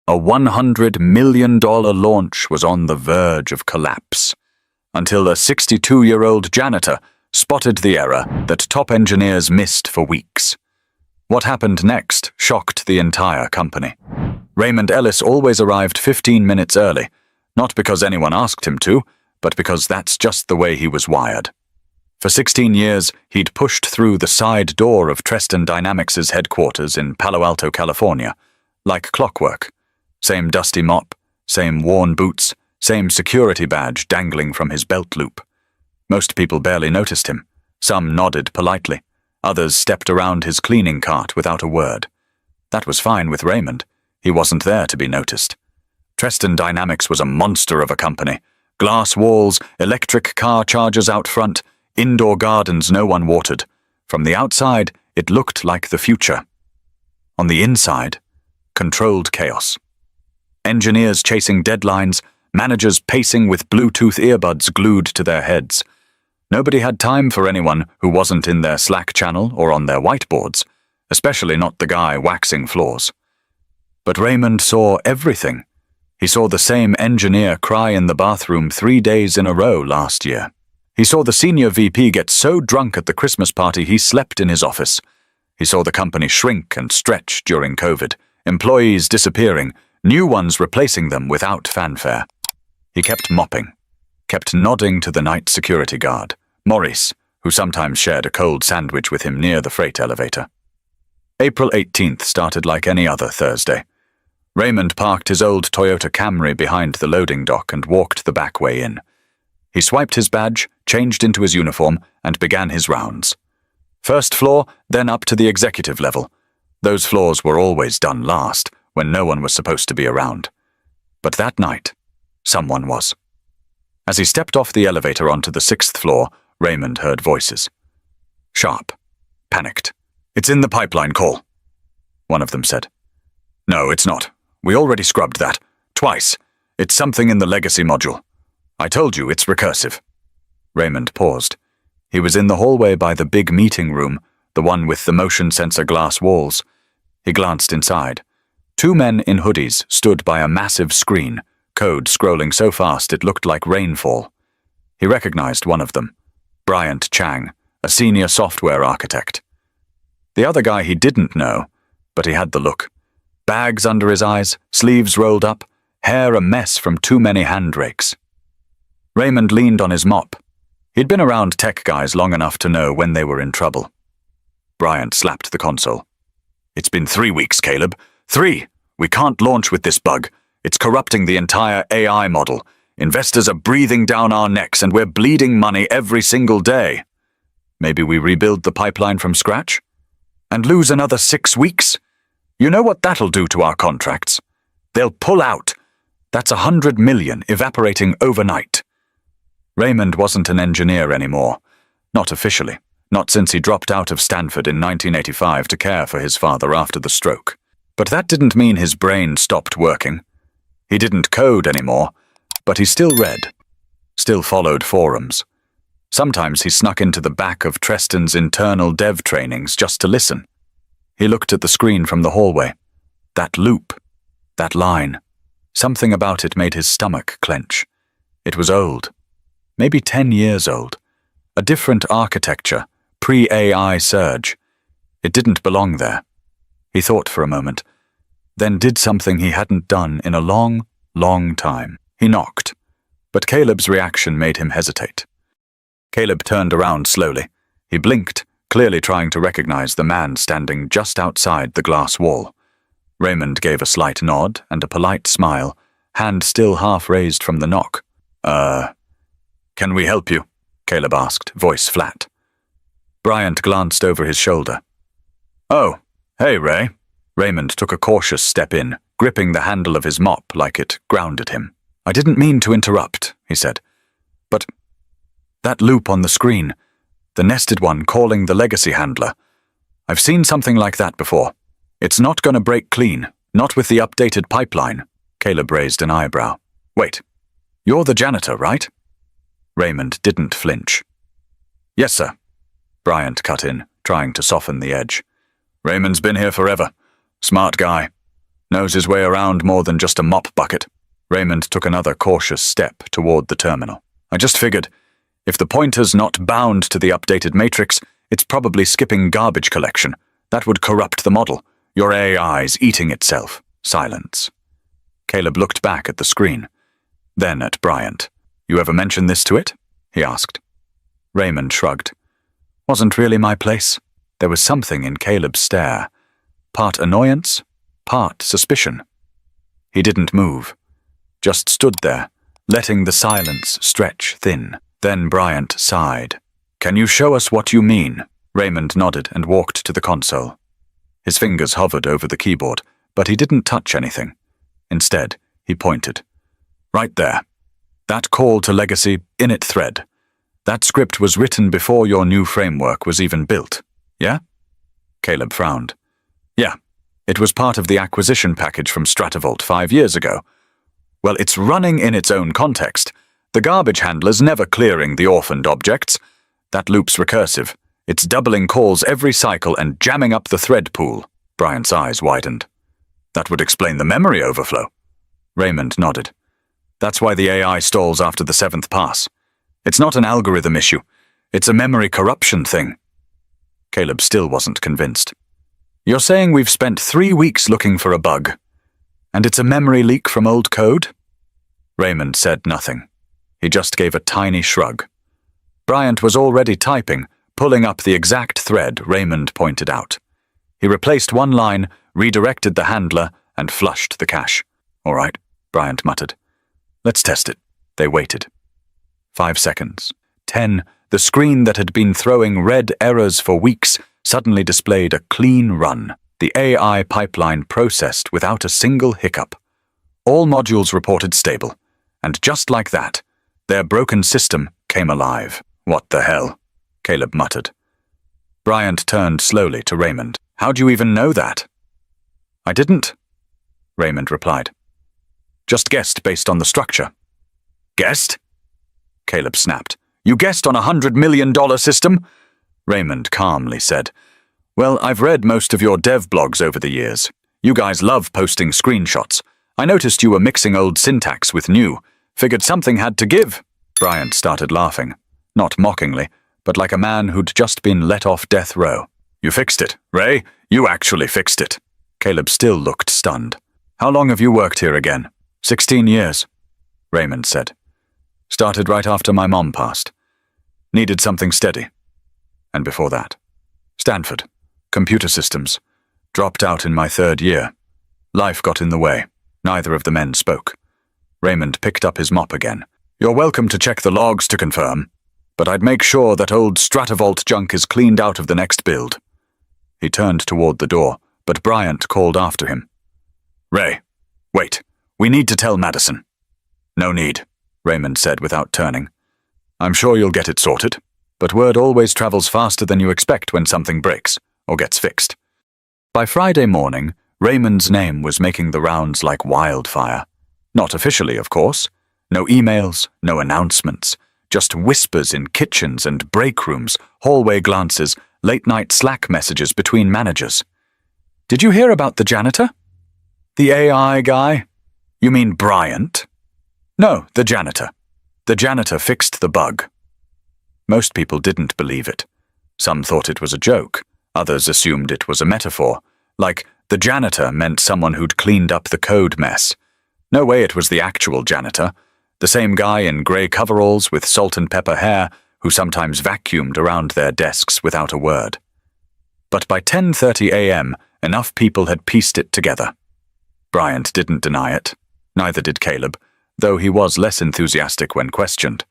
A $100 million launch was on the verge of collapse, until a 62-year-old janitor spotted the error that top engineers missed for weeks. What happened next shocked the entire company. Raymond Ellis always arrived 15 minutes early, not because anyone asked him to, but because that's just the way he was wired. For 16 years, he'd pushed through the side door of Treston Dynamics' headquarters in Palo Alto, California, like clockwork. Same dusty mop, same worn boots, same security badge dangling from his belt loop. Most people barely noticed him. Some nodded politely. Others stepped around his cleaning cart without a word. That was fine with Raymond. He wasn't there to be noticed. Treston Dynamics was a monster of a company. Glass walls, electric car chargers out front, indoor gardens no one watered. From the outside, it looked like the future. On the inside, controlled chaos. Engineers chasing deadlines, managers pacing with Bluetooth earbuds glued to their heads. Nobody had time for anyone who wasn't in their Slack channel or on their whiteboards, especially not the guy waxing floors. But Raymond saw everything. He saw the same engineer cry in the bathroom 3 days in a row last year. He saw the senior VP get so drunk at the Christmas party he slept in his office. He saw the company shrink and stretch during COVID, employees disappearing, new ones replacing them without fanfare. He kept mopping, kept nodding to the night security guard, Maurice, who sometimes shared a cold sandwich with him near the freight elevator. April 18th started like any other Thursday. Raymond parked his old Toyota Camry behind the loading dock and walked the back way in. He swiped his badge, changed into his uniform, and began his rounds. First floor, then up to the executive level. Those floors were always done last, when no one was supposed to be around. But that night, someone was. As he stepped off the elevator onto the 6th floor, Raymond heard voices. Sharp. Panicked. "It's in the pipeline call," one of them said. "No, it's not. We already scrubbed that. Twice. It's something in the legacy module. I told you it's recursive." Raymond paused. He was in the hallway by the big meeting room, the one with the motion sensor glass walls. He glanced inside. 2 men in hoodies stood by a massive screen, code scrolling so fast it looked like rainfall. He recognized one of them, Bryant Chang, a senior software architect. The other guy he didn't know, but he had the look. Bags under his eyes, sleeves rolled up, hair a mess from too many hand rakes. Raymond leaned on his mop. He'd been around tech guys long enough to know when they were in trouble. Bryant slapped the console. "It's been 3 weeks, Caleb. 3! We can't launch with this bug. It's corrupting the entire AI model. Investors are breathing down our necks and we're bleeding money every single day. Maybe we rebuild the pipeline from scratch? And lose another 6 weeks? You know what that'll do to our contracts? They'll pull out. That's $100 million evaporating overnight." Raymond wasn't an engineer anymore. Not officially. Not since he dropped out of Stanford in 1985 to care for his father after the stroke. But that didn't mean his brain stopped working. He didn't code anymore, but he still read, still followed forums. Sometimes he snuck into the back of Treston's internal dev trainings just to listen. He looked at the screen from the hallway. That loop, that line, something about it made his stomach clench. It was old, maybe 10 years old. A different architecture, pre-AI surge. It didn't belong there. He thought for a moment, then did something he hadn't done in a long, long time. He knocked, but Caleb's reaction made him hesitate. Caleb turned around slowly. He blinked, clearly trying to recognize the man standing just outside the glass wall. Raymond gave a slight nod and a polite smile, hand still half raised from the knock. Can we help you?" Caleb asked, voice flat. Bryant glanced over his shoulder. "Oh, hey, Ray." Raymond took a cautious step in, gripping the handle of his mop like it grounded him. "I didn't mean to interrupt," he said. "But that loop on the screen, the nested one calling the legacy handler. I've seen something like that before. It's not going to break clean, not with the updated pipeline." Caleb raised an eyebrow. "Wait, you're the janitor, right?" Raymond didn't flinch. "Yes, sir," Bryant cut in, trying to soften the edge. "Raymond's been here forever. Smart guy. Knows his way around more than just a mop bucket. Raymond took another cautious step toward the terminal. I just figured, if the pointer's not bound to the updated matrix, it's probably skipping garbage collection. That would corrupt the model. Your AI's eating itself. Silence. Caleb looked back at the screen, then at Bryant. You ever mention this to it? He asked. Raymond shrugged. Wasn't really my place. There was something in Caleb's stare. Part annoyance, part suspicion. He didn't move, just stood there, letting the silence stretch thin. Then Bryant sighed. Can you show us what you mean? Raymond nodded and walked to the console. His fingers hovered over the keyboard, but he didn't touch anything. Instead, he pointed. Right there. That call to legacy init thread. That script was written before your new framework was even built. Yeah? Caleb frowned. Yeah. It was part of the acquisition package from Stratovolt 5 years ago. Well, it's running in its own context. The garbage handler's never clearing the orphaned objects. That loop's recursive. It's doubling calls every cycle and jamming up the thread pool. Bryant's eyes widened. That would explain the memory overflow. Raymond nodded. That's why the AI stalls after the 7th pass. It's not an algorithm issue. It's a memory corruption thing. Caleb still wasn't convinced. You're saying we've spent 3 weeks looking for a bug, and it's a memory leak from old code? Raymond said nothing. He just gave a tiny shrug. Bryant was already typing, pulling up the exact thread Raymond pointed out. He replaced one line, redirected the handler, and flushed the cache. All right, Bryant muttered. Let's test it. They waited. 5 seconds. 10. The screen that had been throwing red errors for weeks suddenly displayed a clean run. The AI pipeline processed without a single hiccup. All modules reported stable. And just like that, their broken system came alive. What the hell? Caleb muttered. Bryant turned slowly to Raymond. How'd you even know that? I didn't, Raymond replied. Just guessed based on the structure. Guessed? Caleb snapped. You guessed on $100 million system? Raymond calmly said. Well, I've read most of your dev blogs over the years. You guys love posting screenshots. I noticed you were mixing old syntax with new. Figured something had to give. Bryant started laughing. Not mockingly, but like a man who'd just been let off death row. You fixed it, Ray. You actually fixed it. Caleb still looked stunned. How long have you worked here again? 16 years, Raymond said. Started right after my mom passed. Needed something steady. And before that, Stanford, computer systems. Dropped out in my 3rd year. Life got in the way. Neither of the men spoke. Raymond picked up his mop again. You're welcome to check the logs to confirm, but I'd make sure that old Stratovolt junk is cleaned out of the next build. He turned toward the door, but Bryant called after him. Ray, wait. We need to tell Madison. No need, Raymond said without turning. I'm sure you'll get it sorted, but word always travels faster than you expect when something breaks or gets fixed. By Friday morning, Raymond's name was making the rounds like wildfire. Not officially, of course. No emails, no announcements, just whispers in kitchens and break rooms, hallway glances, late-night Slack messages between managers. Did you hear about the janitor? The AI guy? You mean Bryant? No, the janitor. The janitor fixed the bug. Most people didn't believe it. Some thought it was a joke. Others assumed it was a metaphor, like the janitor meant someone who'd cleaned up the code mess. No way it was the actual janitor, the same guy in grey coveralls with salt and pepper hair who sometimes vacuumed around their desks without a word. But by 10:30 a.m., enough people had pieced it together. Bryant didn't deny it. Neither did Caleb, though he was less enthusiastic when questioned.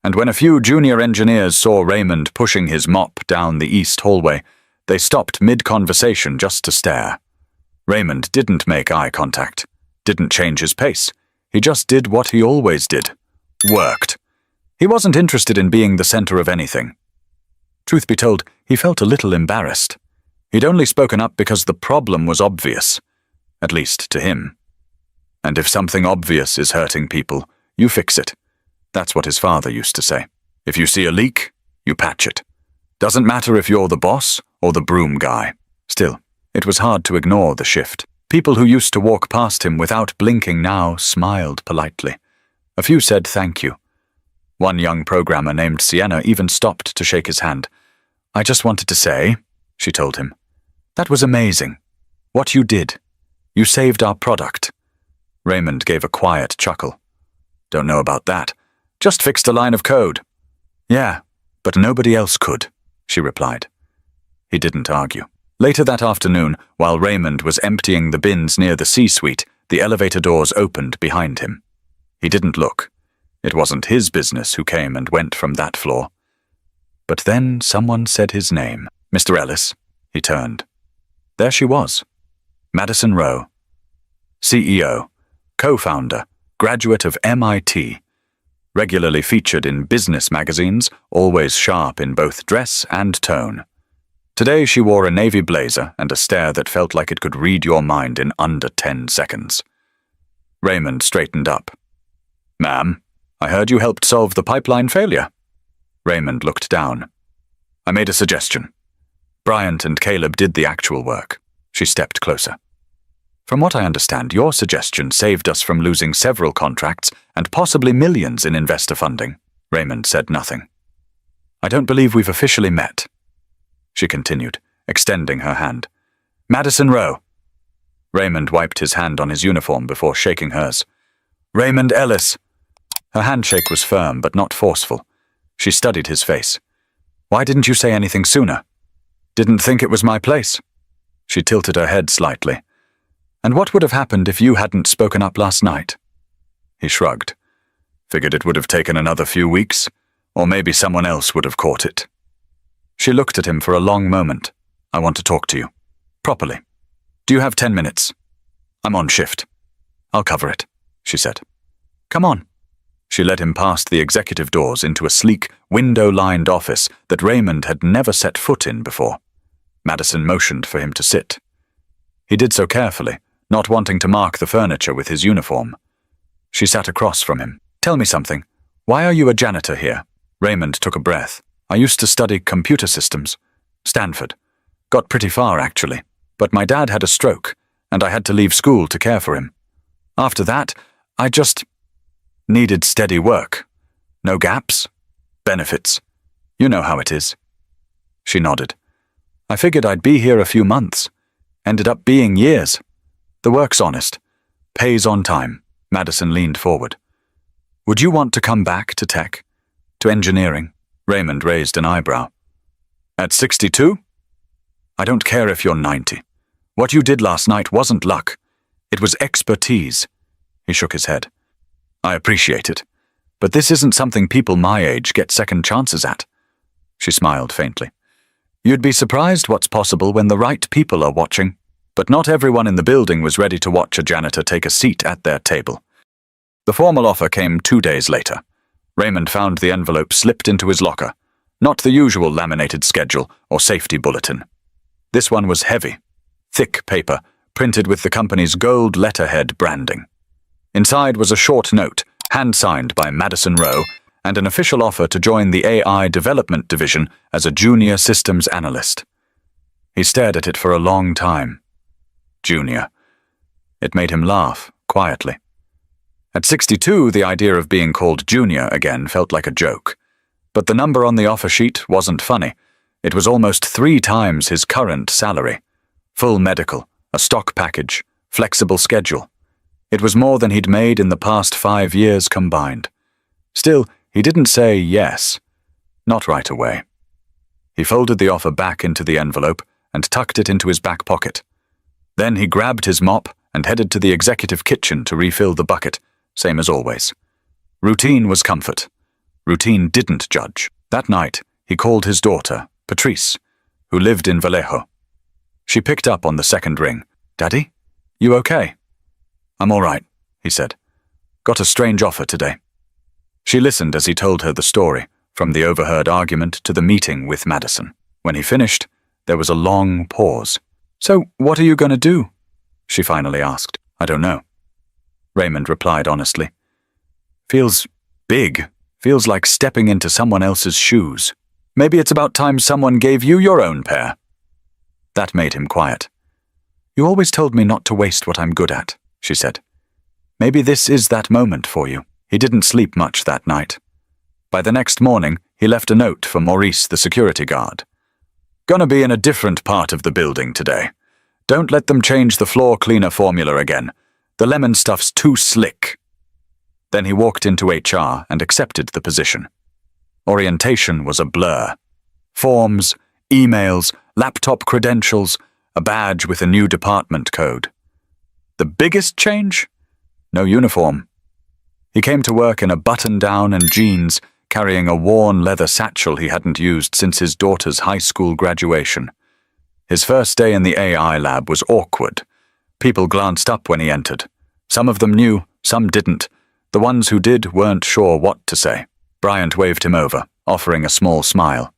And when a few junior engineers saw Raymond pushing his mop down the east hallway, they stopped mid-conversation just to stare. Raymond didn't make eye contact, didn't change his pace. He just did what he always did. Worked. He wasn't interested in being the center of anything. Truth be told, he felt a little embarrassed. He'd only spoken up because the problem was obvious, at least to him. And if something obvious is hurting people, you fix it. That's what his father used to say. If you see a leak, you patch it. Doesn't matter if you're the boss or the broom guy. Still, it was hard to ignore the shift. People who used to walk past him without blinking now smiled politely. A few said thank you. One young programmer named Sienna even stopped to shake his hand. "I just wanted to say," she told him, "that was amazing. What you did. You saved our product." Raymond gave a quiet chuckle. "Don't know about that. Just fixed a line of code." "Yeah, but nobody else could," she replied. He didn't argue. Later that afternoon, while Raymond was emptying the bins near the C-suite, the elevator doors opened behind him. He didn't look. It wasn't his business who came and went from that floor. But then someone said his name. "Mr. Ellis." He turned. There she was. Madison Rowe. CEO, co-founder, graduate of MIT. Regularly featured in business magazines, always sharp in both dress and tone. Today she wore a navy blazer and a stare that felt like it could read your mind in under 10 seconds. Raymond straightened up. "Ma'am, I heard you helped solve the pipeline failure." Raymond looked down. "I made a suggestion. Bryant and Caleb did the actual work." She stepped closer. "From what I understand, your suggestion saved us from losing several contracts and possibly millions in investor funding." Raymond said nothing. "I don't believe we've officially met," she continued, extending her hand. "Madison Rowe." Raymond wiped his hand on his uniform before shaking hers. "Raymond Ellis." Her handshake was firm but not forceful. She studied his face. "Why didn't you say anything sooner?" "Didn't think it was my place." She tilted her head slightly. "And what would have happened if you hadn't spoken up last night?" He shrugged. "Figured it would have taken another few weeks, or maybe someone else would have caught it." She looked at him for a long moment. "I want to talk to you. Properly. Do you have 10 minutes? I'm on shift." "I'll cover it," she said. "Come on." She led him past the executive doors into a sleek, window-lined office that Raymond had never set foot in before. Madison motioned for him to sit. He did so carefully, not wanting to mark the furniture with his uniform. She sat across from him. "Tell me something. Why are you a janitor here?" Raymond took a breath. "I used to study computer systems. Stanford. Got pretty far, actually. But my dad had a stroke, and I had to leave school to care for him. After that, I just needed steady work. No gaps. Benefits. You know how it is." She nodded. "I figured I'd be here a few months. Ended up being years. The work's honest. Pays on time." Madison leaned forward. "Would you want to come back to tech? To engineering?" Raymond raised an eyebrow. "At 62? I don't care if you're 90. What you did last night wasn't luck. It was expertise." He shook his head. "I appreciate it, but this isn't something people my age get second chances at." She smiled faintly. "You'd be surprised what's possible when the right people are watching." But not everyone in the building was ready to watch a janitor take a seat at their table. The formal offer came 2 days later. Raymond found the envelope slipped into his locker, not the usual laminated schedule or safety bulletin. This one was heavy, thick paper, printed with the company's gold letterhead branding. Inside was a short note, hand-signed by Madison Rowe, and an official offer to join the AI development division as a junior systems analyst. He stared at it for a long time. Junior. It made him laugh, quietly. At 62, the idea of being called junior again felt like a joke. But the number on the offer sheet wasn't funny. It was almost 3 times his current salary. Full medical, a stock package, flexible schedule. It was more than he'd made in the past 5 years combined. Still, he didn't say yes. Not right away. He folded the offer back into the envelope and tucked it into his back pocket. Then he grabbed his mop and headed to the executive kitchen to refill the bucket, same as always. Routine was comfort. Routine didn't judge. That night, he called his daughter, Patrice, who lived in Vallejo. She picked up on the second ring. "Daddy, you okay?" "I'm all right," he said. "Got a strange offer today." She listened as he told her the story, from the overheard argument to the meeting with Madison. When he finished, there was a long pause. "So, what are you going to do?" she finally asked. "I don't know," Raymond replied honestly. "Feels big. Feels like stepping into someone else's shoes. Maybe it's about time someone gave you your own pair." That made him quiet. "You always told me not to waste what I'm good at," she said. "Maybe this is that moment for you." He didn't sleep much that night. By the next morning, he left a note for Maurice, the security guard. "Gonna be in a different part of the building today. Don't let them change the floor cleaner formula again. The lemon stuff's too slick." Then he walked into HR and accepted the position. Orientation was a blur. Forms, emails, laptop credentials, a badge with a new department code. The biggest change? No uniform. He came to work in a button-down and jeans, carrying a worn leather satchel he hadn't used since his daughter's high school graduation. His first day in the AI lab was awkward. People glanced up when he entered. Some of them knew, some didn't. The ones who did weren't sure what to say. Bryant waved him over, offering a small smile.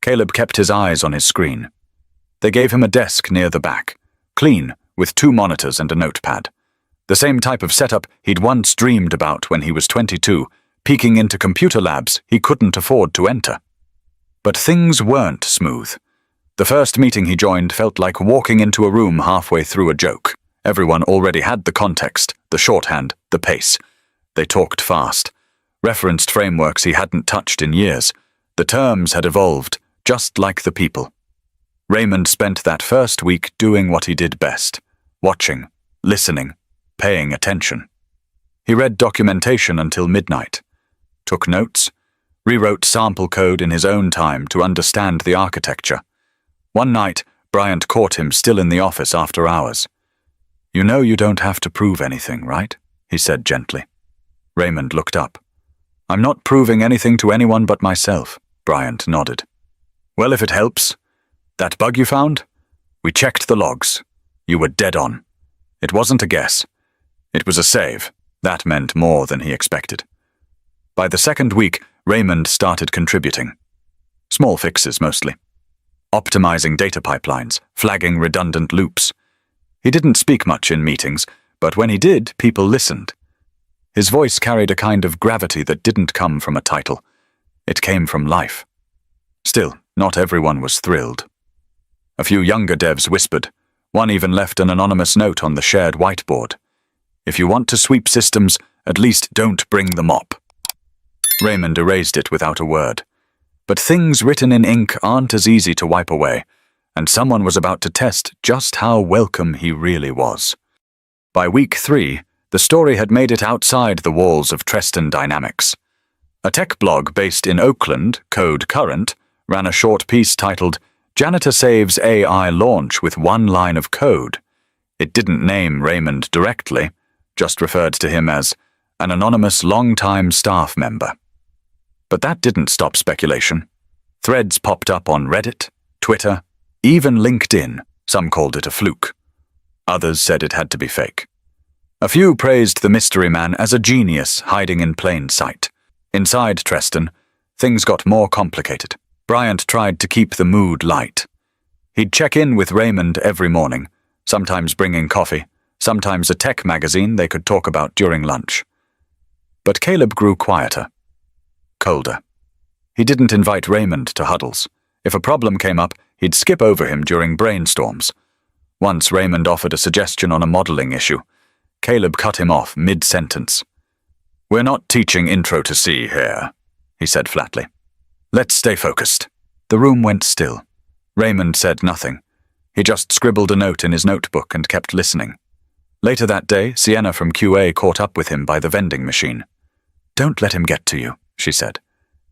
Caleb kept his eyes on his screen. They gave him a desk near the back, clean, with 2 monitors and a notepad. The same type of setup he'd once dreamed about when he was 22, peeking into computer labs he couldn't afford to enter. But things weren't smooth. The first meeting he joined felt like walking into a room halfway through a joke. Everyone already had the context, the shorthand, the pace. They talked fast, referenced frameworks he hadn't touched in years. The terms had evolved, just like the people. Raymond spent that first week doing what he did best, watching, listening, paying attention. He read documentation until midnight, took notes, rewrote sample code in his own time to understand the architecture. One night, Bryant caught him still in the office after hours. "You know you don't have to prove anything, right?" he said gently. Raymond looked up. "I'm not proving anything to anyone but myself," Bryant nodded. "Well, if it helps. That bug you found? We checked the logs. You were dead on. It wasn't a guess. It was a save. That meant more than he expected." By the second week, Raymond started contributing. Small fixes mostly. Optimizing data pipelines, flagging redundant loops. He didn't speak much in meetings, but when he did, people listened. His voice carried a kind of gravity that didn't come from a title. It came from life. Still, not everyone was thrilled. A few younger devs whispered. One even left an anonymous note on the shared whiteboard. "If you want to sweep systems, at least don't bring the mop." Raymond erased it without a word. But things written in ink aren't as easy to wipe away, and someone was about to test just how welcome he really was. By week 3, the story had made it outside the walls of Treston Dynamics. A tech blog based in Oakland, Code Current, ran a short piece titled "Janitor Saves AI Launch with One Line of Code." It didn't name Raymond directly, just referred to him as an anonymous long-time staff member. But that didn't stop speculation. Threads popped up on Reddit, Twitter, even LinkedIn. Some called it a fluke. Others said it had to be fake. A few praised the mystery man as a genius hiding in plain sight. Inside Treston, things got more complicated. Bryant tried to keep the mood light. He'd check in with Raymond every morning, sometimes bringing coffee, sometimes a tech magazine they could talk about during lunch. But Caleb grew quieter, colder. He didn't invite Raymond to huddles. If a problem came up, he'd skip over him during brainstorms. Once Raymond offered a suggestion on a modeling issue. Caleb cut him off mid-sentence. "We're not teaching Intro to C here," he said flatly. "Let's stay focused." The room went still. Raymond said nothing. He just scribbled a note in his notebook and kept listening. Later that day, Sienna from QA caught up with him by the vending machine. "Don't let him get to you," she said.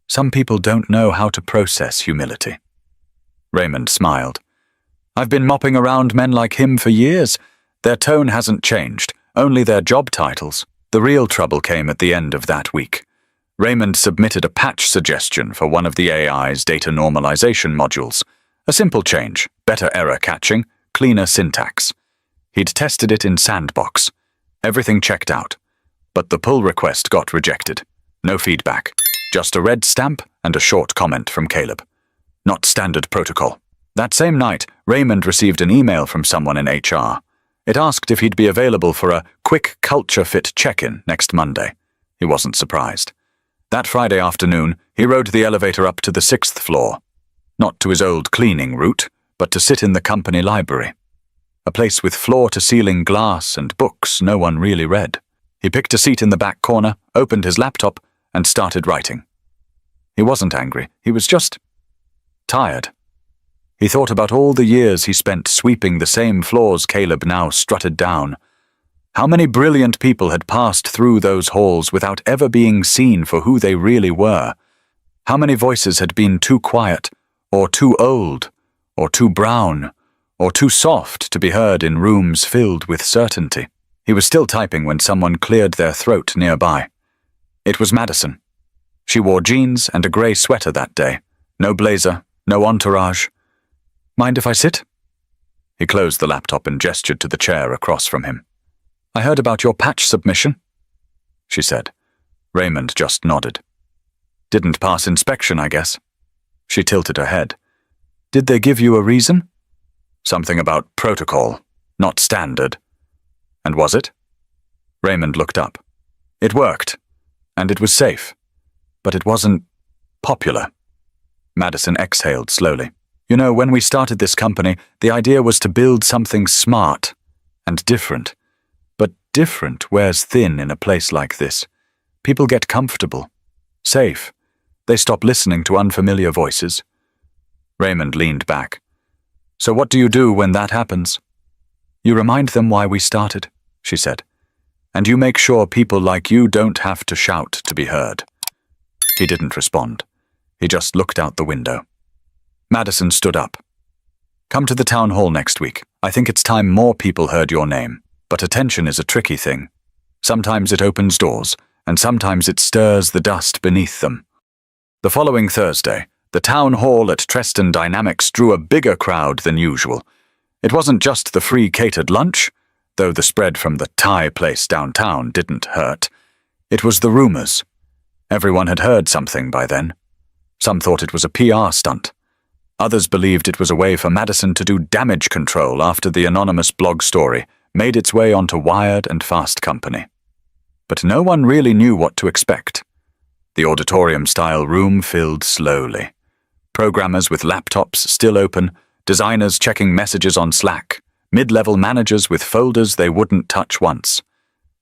"Some people don't know how to process humility." Raymond smiled. "I've been mopping around men like him for years. Their tone hasn't changed, only their job titles." The real trouble came at the end of that week. Raymond submitted a patch suggestion for one of the AI's data normalization modules. A simple change, better error catching, cleaner syntax. He'd tested it in Sandbox. Everything checked out. But the pull request got rejected. No feedback. Just a red stamp and a short comment from Caleb. Not standard protocol. That same night, Raymond received an email from someone in HR. It asked if he'd be available for a quick culture fit check-in next Monday. He wasn't surprised. That Friday afternoon, he rode the elevator up to the 6th floor. Not to his old cleaning route, but to sit in the company library. a place with floor-to-ceiling glass and books no one really read. He picked a seat in the back corner, opened his laptop, and started writing. He wasn't angry, he was just tired. He thought about all the years he spent sweeping the same floors Caleb now strutted down. How many brilliant people had passed through those halls without ever being seen for who they really were? How many voices had been too quiet, or too old, or too brown, or too soft to be heard in rooms filled with certainty? He was still typing when someone cleared their throat nearby. It was Madison. She wore jeans and a grey sweater that day. No blazer, no entourage. "Mind if I sit?" He closed the laptop and gestured to the chair across from him. "I heard about your patch submission," she said. Raymond just nodded. "Didn't pass inspection, I guess." She tilted her head. "Did they give you a reason?" "Something about protocol, not standard." "And was it?" Raymond looked up. "It worked, and it was safe, but it wasn't popular." Madison exhaled slowly. "You know, when we started this company, the idea was to build something smart and different. But different wears thin in a place like this. People get comfortable, safe. They stop listening to unfamiliar voices." Raymond leaned back. "So what do you do when that happens?" "You remind them why we started," she said. "And you make sure people like you don't have to shout to be heard." He didn't respond. He just looked out the window. Madison stood up. "Come to the town hall next week. I think it's time more people heard your name. But attention is a tricky thing. Sometimes it opens doors, and sometimes it stirs the dust beneath them." The following Thursday, the town hall at Treston Dynamics drew a bigger crowd than usual. It wasn't just the free catered lunch, though the spread from the Thai place downtown didn't hurt. It was the rumors. Everyone had heard something by then. Some thought it was a PR stunt. Others believed it was a way for Madison to do damage control after the anonymous blog story made its way onto Wired and Fast Company. But no one really knew what to expect. The auditorium-style room filled slowly. Programmers with laptops still open, designers checking messages on Slack, mid-level managers with folders they wouldn't touch once.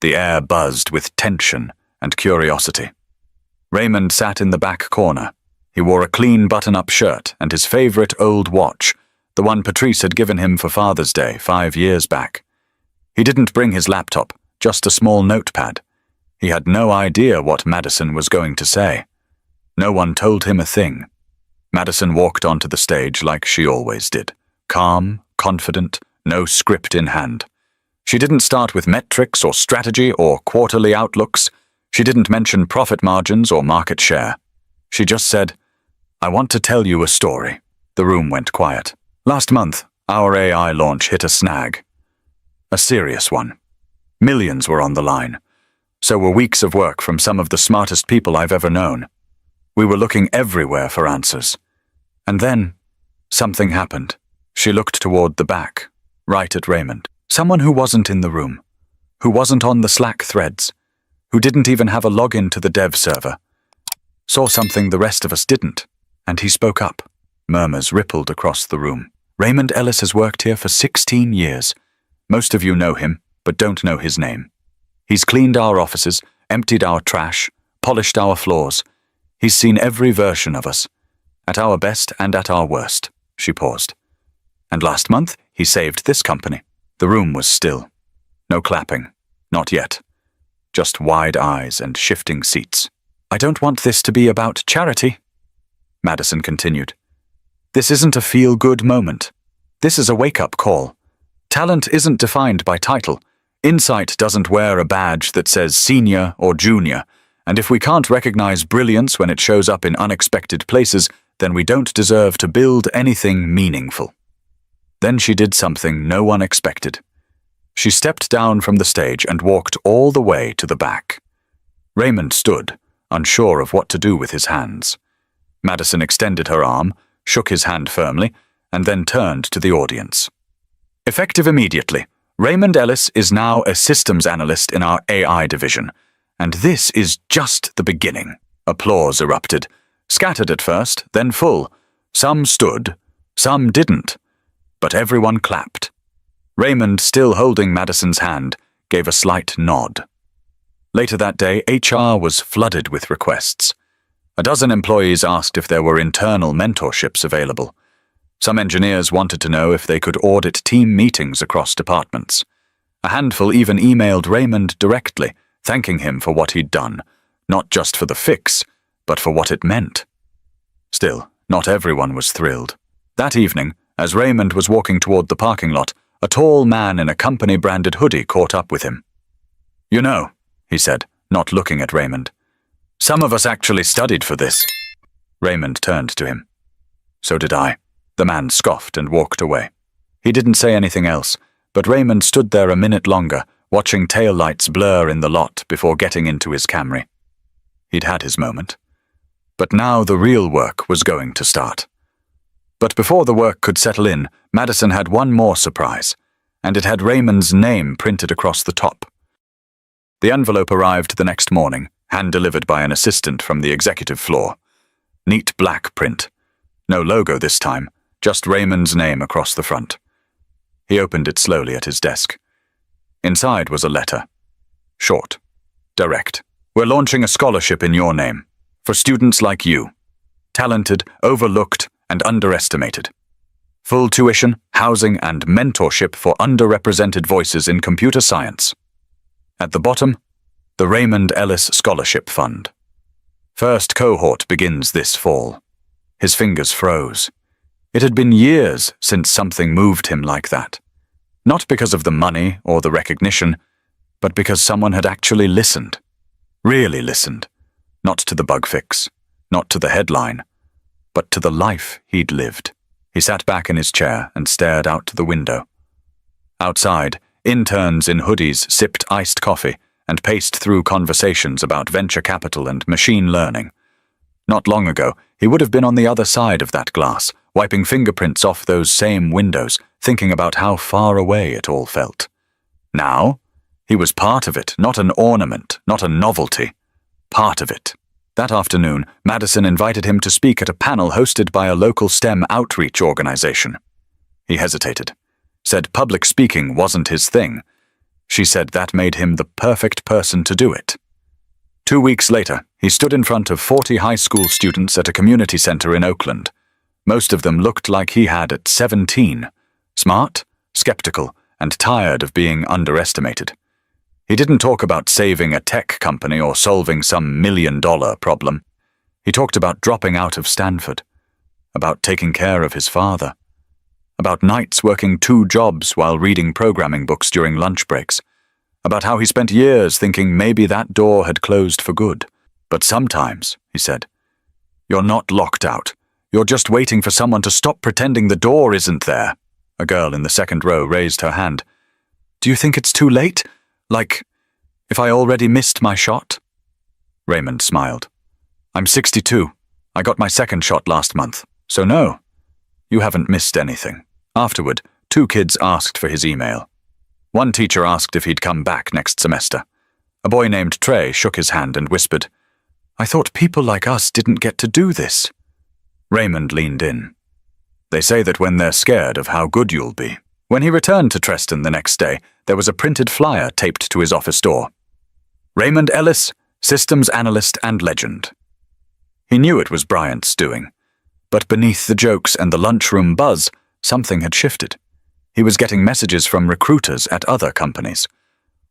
The air buzzed with tension and curiosity. Raymond sat in the back corner. He wore a clean button-up shirt and his favorite old watch, the one Patrice had given him for Father's Day 5 years back. He didn't bring his laptop, just a small notepad. He had no idea what Madison was going to say. No one told him a thing. Madison walked onto the stage like she always did, calm, confident, no script in hand. She didn't start with metrics or strategy or quarterly outlooks. She didn't mention profit margins or market share. She just said, "I want to tell you a story." The room went quiet. "Last month, our AI launch hit a snag. A serious one. Millions were on the line. So were weeks of work from some of the smartest people I've ever known. We were looking everywhere for answers. And then, something happened." She looked toward the back, right at Raymond. Someone who wasn't in the room, who wasn't on the Slack threads, who didn't even have a login to the dev server, saw something the rest of us didn't, and he spoke up. Murmurs rippled across the room. "Raymond Ellis has worked here for 16 years. Most of you know him, but don't know his name. He's cleaned our offices, emptied our trash, polished our floors. He's seen every version of us, at our best and at our worst." She paused. "And last month, he saved this company." The room was still. No clapping. Not yet. Just wide eyes and shifting seats. "I don't want this to be about charity," Madison continued. "This isn't a feel-good moment. This is a wake-up call. Talent isn't defined by title. Insight doesn't wear a badge that says senior or junior, and if we can't recognize brilliance when it shows up in unexpected places, then we don't deserve to build anything meaningful." Then she did something no one expected. She stepped down from the stage and walked all the way to the back. Raymond stood, unsure of what to do with his hands. Madison extended her arm, shook his hand firmly, and then turned to the audience. "Effective immediately, Raymond Ellis is now a systems analyst in our AI division, and this is just the beginning." Applause erupted, scattered at first, then full. Some stood, some didn't, but everyone clapped. Raymond, still holding Madison's hand, gave a slight nod. Later that day, HR was flooded with requests. A dozen employees asked if there were internal mentorships available. Some engineers wanted to know if they could audit team meetings across departments. A handful even emailed Raymond directly, thanking him for what he'd done, not just for the fix, but for what it meant. Still, not everyone was thrilled. That evening, as Raymond was walking toward the parking lot, a tall man in a company-branded hoodie caught up with him. "You know," he said, not looking at Raymond, "some of us actually studied for this." Raymond turned to him. "So did I." The man scoffed and walked away. He didn't say anything else, but Raymond stood there a minute longer, watching taillights blur in the lot before getting into his Camry. He'd had his moment. But now the real work was going to start. But before the work could settle in, Madison had one more surprise, and it had Raymond's name printed across the top. The envelope arrived the next morning, hand-delivered by an assistant from the executive floor. Neat black print. No logo this time, just Raymond's name across the front. He opened it slowly at his desk. Inside was a letter. Short. Direct. "We're launching a scholarship in your name. For students like you. Talented, overlooked, and underestimated. Full tuition, housing, and mentorship for underrepresented voices in computer science." At the bottom, the Raymond Ellis Scholarship Fund. First cohort begins this fall. His fingers froze. It had been years since something moved him like that. Not because of the money or the recognition, but because someone had actually listened. Really listened. Not to the bug fix, not to the headline, but to the life he'd lived. He sat back in his chair and stared out to the window. Outside, interns in hoodies sipped iced coffee and paced through conversations about venture capital and machine learning. Not long ago, he would have been on the other side of that glass, wiping fingerprints off those same windows, thinking about how far away it all felt. Now, he was part of it, not an ornament, not a novelty. Part of it. That afternoon, Madison invited him to speak at a panel hosted by a local STEM outreach organization. He hesitated, said public speaking wasn't his thing. She said that made him the perfect person to do it. 2 weeks later, he stood in front of 40 high school students at a community center in Oakland. Most of them looked like he had at 17. Smart, skeptical, and tired of being underestimated. He didn't talk about saving a tech company or solving some million-dollar problem. He talked about dropping out of Stanford, about taking care of his father, about nights working 2 jobs while reading programming books during lunch breaks, about how he spent years thinking maybe that door had closed for good. But sometimes, he said, you're not locked out. You're just waiting for someone to stop pretending the door isn't there. A girl in the second row raised her hand. Do you think it's too late? Like, if I already missed my shot? Raymond smiled. I'm 62. I got my second shot last month. So no, you haven't missed anything. Afterward, 2 kids asked for his email. One teacher asked if he'd come back next semester. A boy named Trey shook his hand and whispered, I thought people like us didn't get to do this. Raymond leaned in. They say that when they're scared of how good you'll be. When he returned to Treston the next day, there was a printed flyer taped to his office door. Raymond Ellis, Systems Analyst and Legend. He knew it was Bryant's doing, but beneath the jokes and the lunchroom buzz, something had shifted. He was getting messages from recruiters at other companies.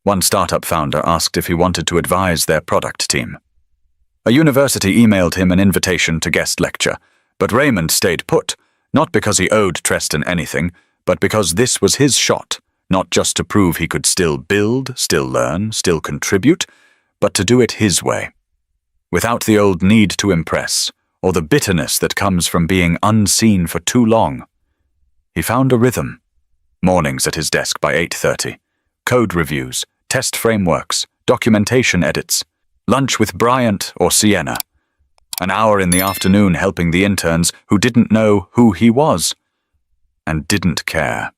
One startup founder asked if he wanted to advise their product team. A university emailed him an invitation to guest lecture, but Raymond stayed put, not because he owed Treston anything, but because this was his shot, not just to prove he could still build, still learn, still contribute, but to do it his way. Without the old need to impress, or the bitterness that comes from being unseen for too long. He found a rhythm. Mornings at his desk by 8:30. Code reviews, test frameworks, documentation edits. Lunch with Bryant or Sienna. An hour in the afternoon helping the interns who didn't know who he was. And didn't care.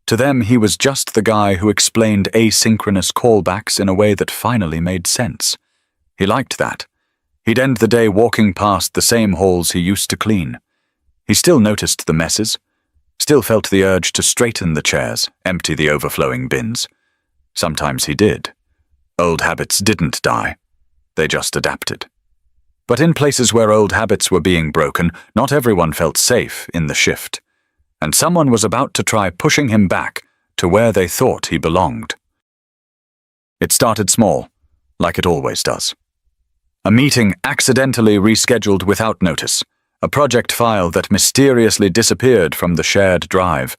To them, he was just the guy who explained asynchronous callbacks in a way that finally made sense. He liked that. He'd end the day walking past the same halls he used to clean. He still noticed the messes, still felt the urge to straighten the chairs, empty the overflowing bins. Sometimes he did. Old habits didn't die. They just adapted. But in places where old habits were being broken, not everyone felt safe in the shift. And someone was about to try pushing him back to where they thought he belonged. It started small, like it always does. A meeting accidentally rescheduled without notice. A project file that mysteriously disappeared from the shared drive.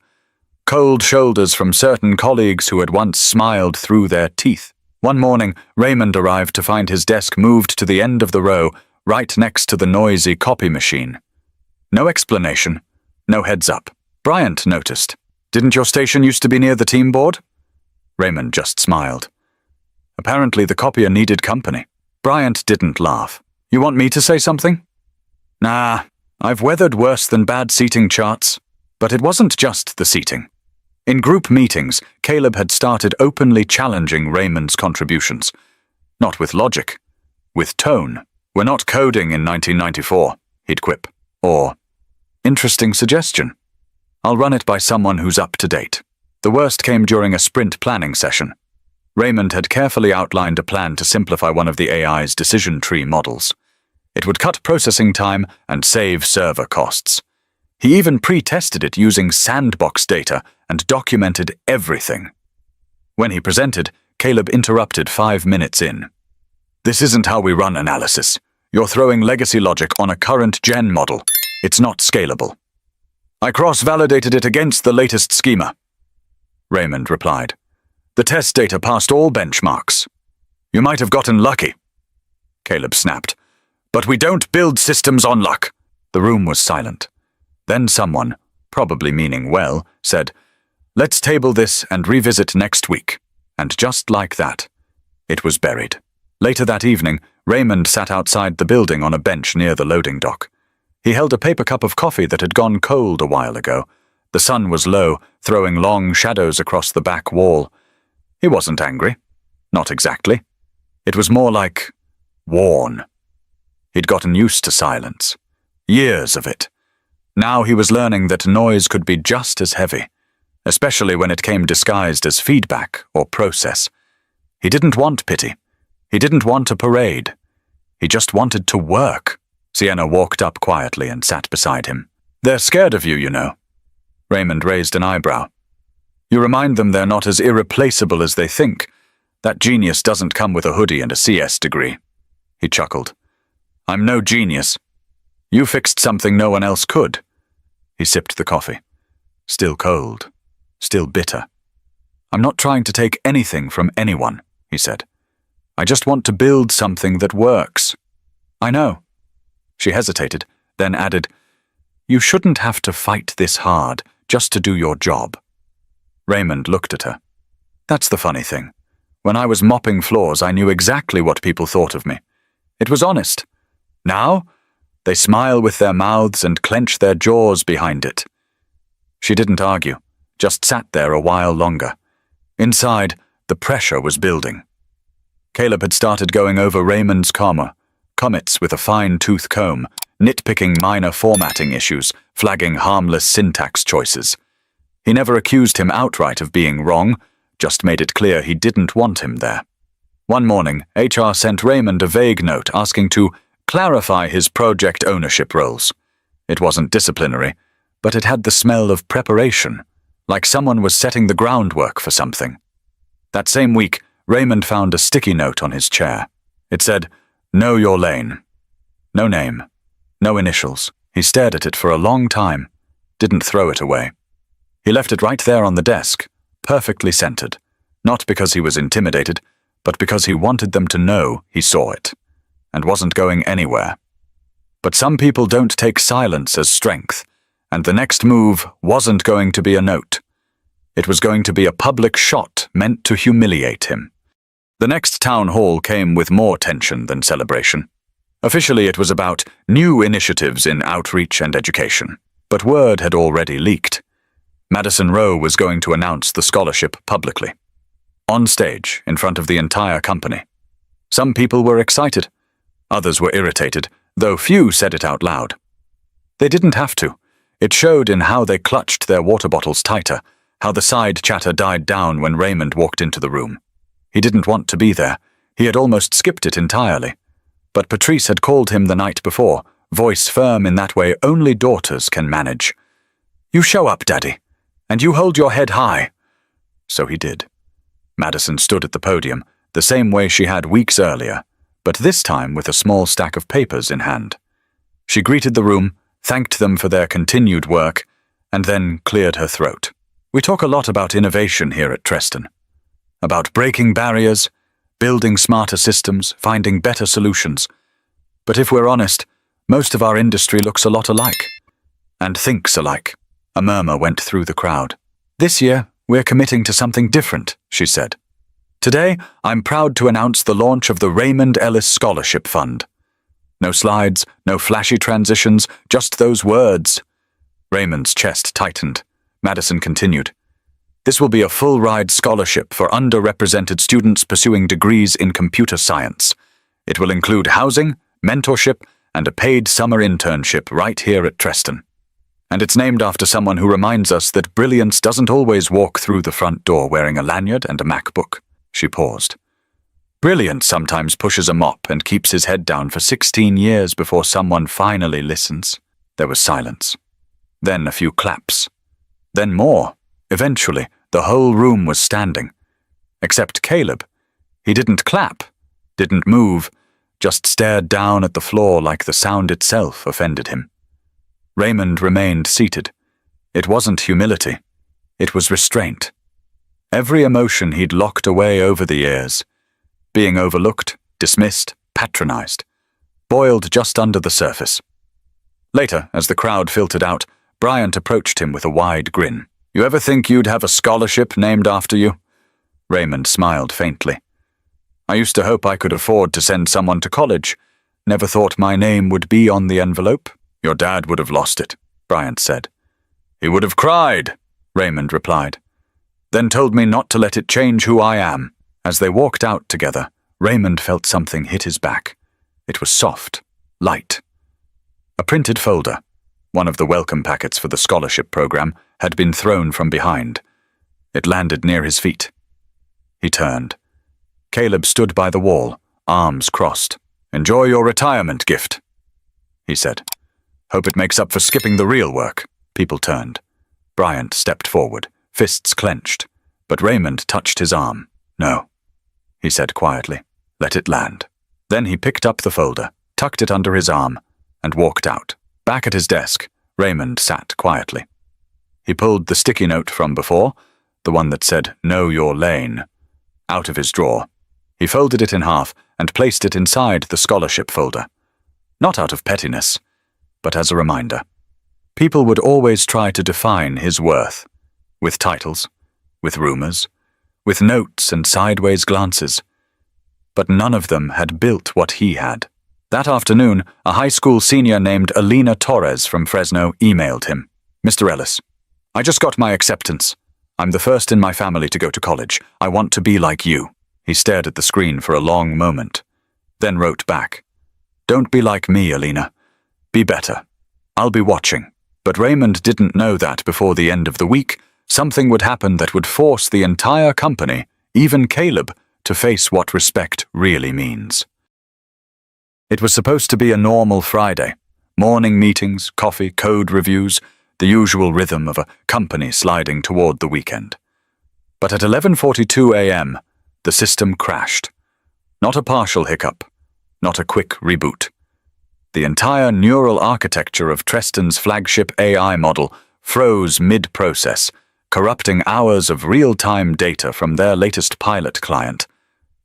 Cold shoulders from certain colleagues who had once smiled through their teeth. One morning, Raymond arrived to find his desk moved to the end of the row, right next to the noisy copy machine. No explanation, no heads up. Bryant noticed. "Didn't your station used to be near the team board?" Raymond just smiled. Apparently the copier needed company. Bryant didn't laugh. "You want me to say something?" "Nah, I've weathered worse than bad seating charts." But it wasn't just the seating. In group meetings, Caleb had started openly challenging Raymond's contributions. Not with logic, with tone. "We're not coding in 1994, he'd quip. Or, "Interesting suggestion. I'll run it by someone who's up to date." The worst came during a sprint planning session. Raymond had carefully outlined a plan to simplify one of the AI's decision tree models. It would cut processing time and save server costs. He even pre-tested it using sandbox data and documented everything. When he presented, Caleb interrupted 5 minutes in. "This isn't how we run analysis. You're throwing legacy logic on a current gen model. It's not scalable." "I cross-validated it against the latest schema," Raymond replied. "The test data passed all benchmarks." "You might have gotten lucky," Caleb snapped. "But we don't build systems on luck." The room was silent. Then someone, probably meaning well, said, "Let's table this and revisit next week." And just like that, it was buried. Later that evening, Raymond sat outside the building on a bench near the loading dock. He held a paper cup of coffee that had gone cold a while ago. The sun was low, throwing long shadows across the back wall. He wasn't angry. Not exactly. It was more like worn. He'd gotten used to silence. Years of it. Now he was learning that noise could be just as heavy, especially when it came disguised as feedback or process. He didn't want pity. He didn't want a parade. He just wanted to work. Sienna walked up quietly and sat beside him. "They're scared of you, you know." Raymond raised an eyebrow. "You remind them they're not as irreplaceable as they think. That genius doesn't come with a hoodie and a CS degree." He chuckled. "I'm no genius. You fixed something no one else could." He sipped the coffee. Still cold. Still bitter. "I'm not trying to take anything from anyone," he said. "I just want to build something that works." "I know." She hesitated, then added, "You shouldn't have to fight this hard just to do your job." Raymond looked at her. "That's the funny thing. When I was mopping floors, I knew exactly what people thought of me. It was honest. Now, they smile with their mouths and clench their jaws behind it." She didn't argue, just sat there a while longer. Inside, the pressure was building. Caleb had started going over Raymond's comments with a fine-tooth comb, nitpicking minor formatting issues, flagging harmless syntax choices. He never accused him outright of being wrong, just made it clear he didn't want him there. One morning, HR sent Raymond a vague note asking to clarify his project ownership roles. It wasn't disciplinary, but it had the smell of preparation, like someone was setting the groundwork for something. That same week, Raymond found a sticky note on his chair. It said, "Know your lane." No name, no initials. He stared at it for a long time, didn't throw it away. He left it right there on the desk, perfectly centered, not because he was intimidated, but because he wanted them to know he saw it, and wasn't going anywhere. But some people don't take silence as strength, and the next move wasn't going to be a note. It was going to be a public shot meant to humiliate him. The next town hall came with more tension than celebration. Officially, it was about new initiatives in outreach and education, but word had already leaked. Madison Rowe was going to announce the scholarship publicly. On stage, in front of the entire company. Some people were excited. Others were irritated, though few said it out loud. They didn't have to. It showed in how they clutched their water bottles tighter, how the side chatter died down when Raymond walked into the room. He didn't want to be there. He had almost skipped it entirely. But Patrice had called him the night before, voice firm in that way only daughters can manage. "You show up, Daddy, and you hold your head high." So he did. Madison stood at the podium, the same way she had weeks earlier, but this time with a small stack of papers in hand. She greeted the room, thanked them for their continued work, and then cleared her throat. "We talk a lot about innovation here at Treston. About breaking barriers, building smarter systems, finding better solutions. But if we're honest, most of our industry looks a lot alike. And thinks alike." A murmur went through the crowd. "This year, we're committing to something different," she said. "Today, I'm proud to announce the launch of the Raymond Ellis Scholarship Fund. No slides, no flashy transitions, just those words." Raymond's chest tightened. Madison continued. "This will be a full-ride scholarship for underrepresented students pursuing degrees in computer science. It will include housing, mentorship, and a paid summer internship right here at Treston. And it's named after someone who reminds us that brilliance doesn't always walk through the front door wearing a lanyard and a MacBook." She paused. "Brilliance sometimes pushes a mop and keeps his head down for 16 years before someone finally listens." There was silence. Then a few claps. Then more. Eventually, the whole room was standing. Except Caleb. He didn't clap, didn't move, just stared down at the floor like the sound itself offended him. Raymond remained seated. It wasn't humility. It was restraint. Every emotion he'd locked away over the years, being overlooked, dismissed, patronized, boiled just under the surface. Later, as the crowd filtered out, Bryant approached him with a wide grin. "You ever think you'd have a scholarship named after you?" Raymond smiled faintly. "I used to hope I could afford to send someone to college. Never thought my name would be on the envelope." "Your dad would have lost it," Bryant said. "He would have cried," Raymond replied. "Then told me not to let it change who I am." As they walked out together, Raymond felt something hit his back. It was soft, light. A printed folder, one of the welcome packets for the scholarship program, had been thrown from behind. It landed near his feet. He turned. Caleb stood by the wall, arms crossed. "Enjoy your retirement gift," he said. "Hope it makes up for skipping the real work." People turned. Bryant stepped forward, fists clenched, but Raymond touched his arm. "No," he said quietly. "Let it land." Then he picked up the folder, tucked it under his arm, and walked out. Back at his desk, Raymond sat quietly. He pulled the sticky note from before, the one that said, "Know your lane," out of his drawer. He folded it in half and placed it inside the scholarship folder. Not out of pettiness, but as a reminder. People would always try to define his worth, with titles, with rumors, with notes and sideways glances. But none of them had built what he had. That afternoon, a high school senior named Alina Torres from Fresno emailed him. "Mr. Ellis, I just got my acceptance. I'm the first in my family to go to college. I want to be like you." He stared at the screen for a long moment, then wrote back, "Don't be like me, Alina. Be better. I'll be watching." But Raymond didn't know that before the end of the week, something would happen that would force the entire company, even Caleb, to face what respect really means. It was supposed to be a normal Friday. Morning meetings, coffee, code reviews, the usual rhythm of a company sliding toward the weekend. But at 11:42 a.m., the system crashed. Not a partial hiccup, not a quick reboot. The entire neural architecture of Treston's flagship AI model froze mid-process, corrupting hours of real-time data from their latest pilot client,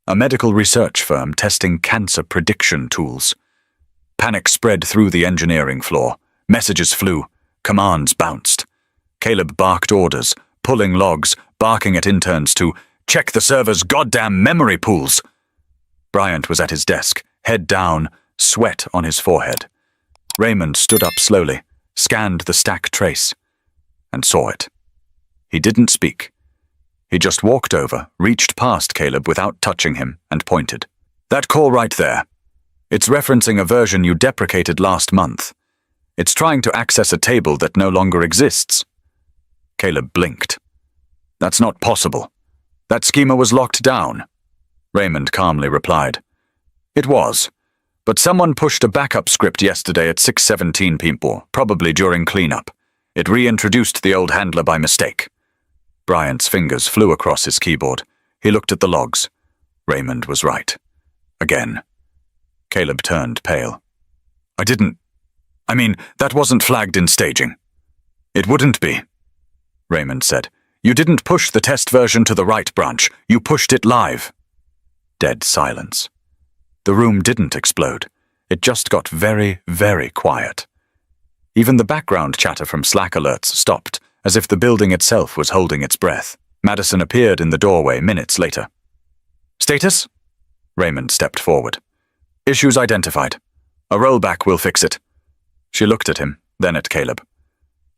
a medical research firm testing cancer prediction tools. Panic spread through the engineering floor. Messages flew. Commands bounced. Caleb barked orders, pulling logs, barking at interns to check the server's goddamn memory pools. Bryant was at his desk, head down, sweat on his forehead. Raymond stood up slowly, scanned the stack trace, and saw it. He didn't speak. He just walked over, reached past Caleb without touching him, and pointed. "That call right there. It's referencing a version you deprecated last month. It's trying to access a table that no longer exists. Caleb blinked. That's not possible. That schema was locked down. Raymond calmly replied. It was, but someone pushed a backup script yesterday at 6:17 p.m., probably during cleanup. It reintroduced the old handler by mistake. Bryant's fingers flew across his keyboard. He looked at the logs. Raymond was right. Again. Caleb turned pale. That wasn't flagged in staging. It wouldn't be, Raymond said. You didn't push the test version to the right branch. You pushed it live. Dead silence. The room didn't explode. It just got very, very quiet. Even the background chatter from Slack alerts stopped, as if the building itself was holding its breath. Madison appeared in the doorway minutes later. Status? Raymond stepped forward. Issues identified. A rollback will fix it. She looked at him, then at Caleb.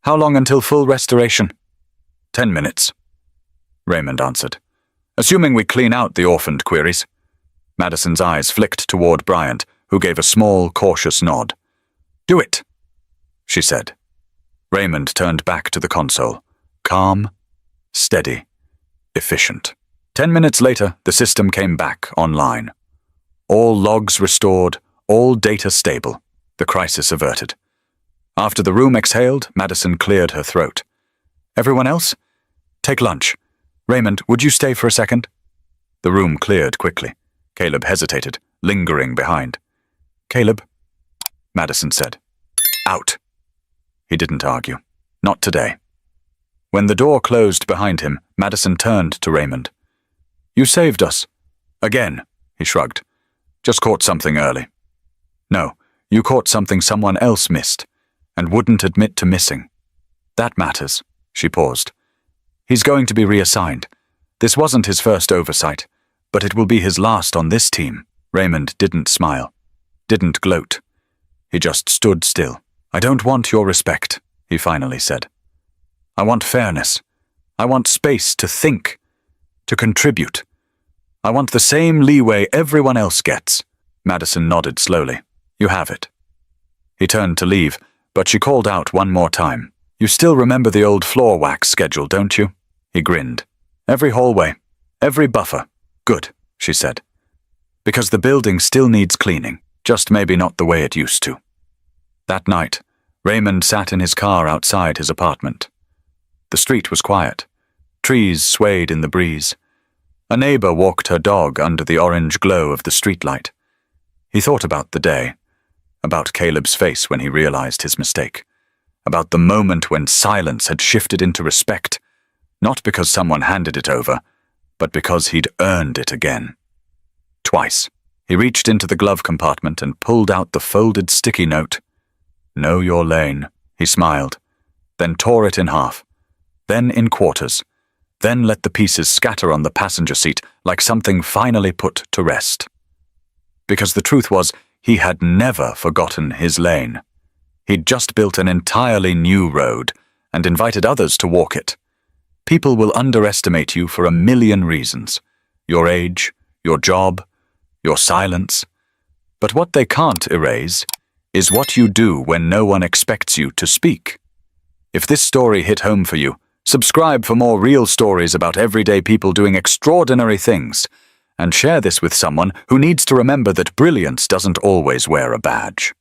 How long until full restoration? 10 minutes. Raymond answered. Assuming we clean out the orphaned queries. Madison's eyes flicked toward Bryant, who gave a small, cautious nod. Do it, she said. Raymond turned back to the console. Calm, steady, efficient. 10 minutes later, the system came back online. All logs restored, all data stable, the crisis averted. After the room exhaled, Madison cleared her throat. Everyone else? Take lunch. Raymond, would you stay for a second? The room cleared quickly. Caleb hesitated, lingering behind. Caleb, Madison said. Out. He didn't argue. Not today. When the door closed behind him, Madison turned to Raymond. You saved us. Again, he shrugged. Just caught something early. No, you caught something someone else missed, and wouldn't admit to missing. That matters, she paused. He's going to be reassigned. This wasn't his first oversight, but it will be his last on this team. Raymond didn't smile, didn't gloat. He just stood still. I don't want your respect, he finally said. I want fairness. I want space to think, to contribute. I want the same leeway everyone else gets. Madison nodded slowly. You have it. He turned to leave, but she called out one more time. You still remember the old floor wax schedule, don't you? He grinned. Every hallway, every buffer. Good, she said. Because the building still needs cleaning, just maybe not the way it used to. That night, Raymond sat in his car outside his apartment. The street was quiet. Trees swayed in the breeze. A neighbor walked her dog under the orange glow of the streetlight. He thought about the day, about Caleb's face when he realized his mistake, about the moment when silence had shifted into respect, not because someone handed it over, but because he'd earned it again. Twice, he reached into the glove compartment and pulled out the folded sticky note. Know your lane, he smiled, then tore it in half, then in quarters, then let the pieces scatter on the passenger seat like something finally put to rest. Because the truth was, he had never forgotten his lane. He'd just built an entirely new road and invited others to walk it. People will underestimate you for a million reasons. Your age, your job, your silence. But what they can't erase is what you do when no one expects you to speak. If this story hit home for you, subscribe for more real stories about everyday people doing extraordinary things, and share this with someone who needs to remember that brilliance doesn't always wear a badge.